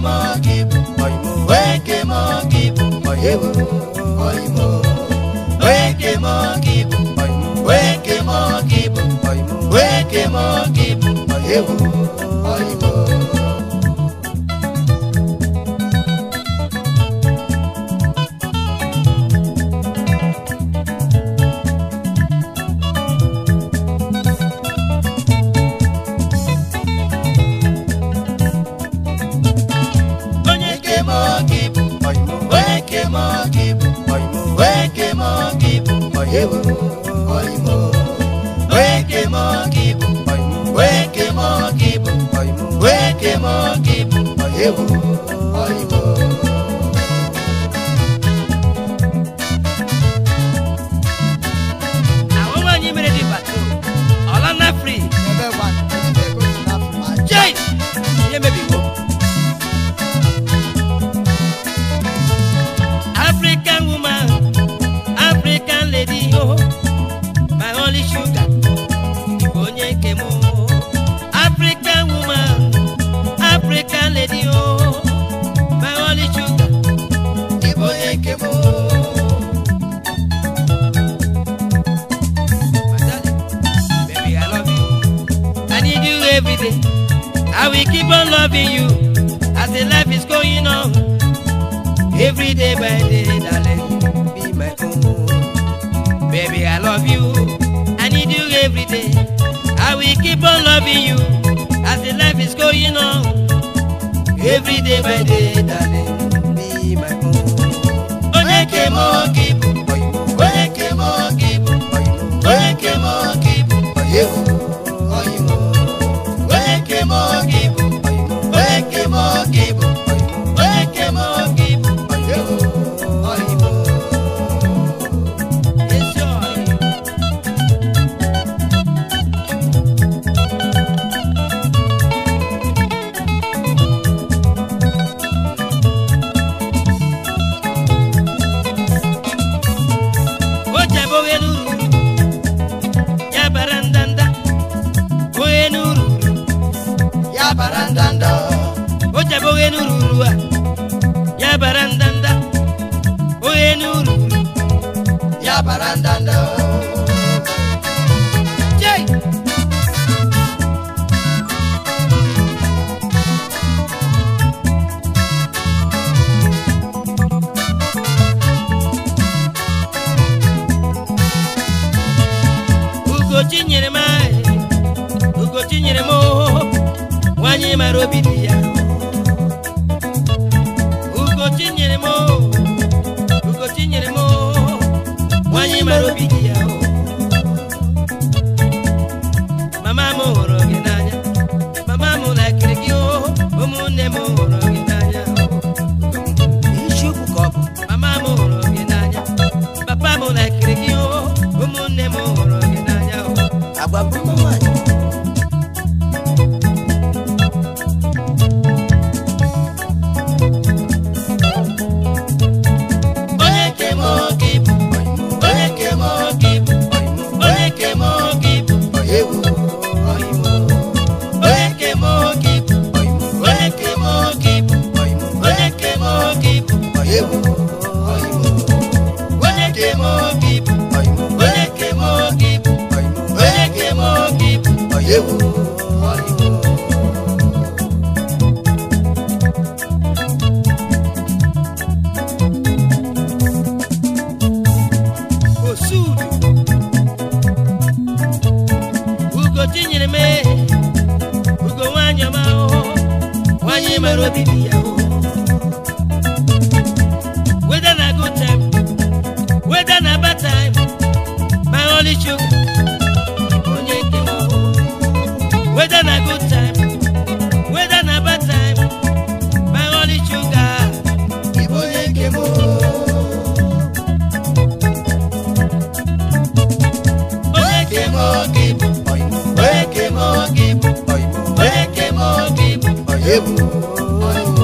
mogibu, weke mogibu, oyewo, oyimo. Weke mogibu, weke mogibu, weke mogibu, oyewo, oyimo. Oyewo, oyimo. Weke mogibu, weke mogibu, weke mogibu, oyewo, oyimo. Àwọn wà ní mẹ́rẹ̀ di pàtó ọ̀lànà free. Jẹ́ ìyẹn mẹ́bí wo. African woman, African lady, oh, my only sugar, onye kemo. African woman, African lady, oh, my only sugar, onye kemo. My darling, baby, I love you. I need you every day. I will keep on loving you as the life is going on. Every day by day, darling, be my own. Baby, I love you. I need you every day. I will keep on loving you as the life is going on. Every day by day, darling, be my own. Oneke mogibu, oneke mogibu, oneke mogibu, oyewo, oyimo. Oneke mogibu, oneke mogibu, oneke mogibu, oyewo, oyimo. Ya barandanda, oye nuru, ya barandanda. Jay. Ugo chinyere mai, ugo chinyere mo, wanyi marobidia. Ugo chinyere mo, wanyi marobidia. Mama mo horo ginanya, mama mo lakiri gyo, omune mo horo ginanya. Ishu bukobo, mama mo horo ginanya, papa mo lakiri gyo, omune mo horo ginanya. Agbabu mo wanyi. Whether na good time, whether na bad time, my only sugar. Whether na good time, whether na bad time, my only sugar. Oyewo.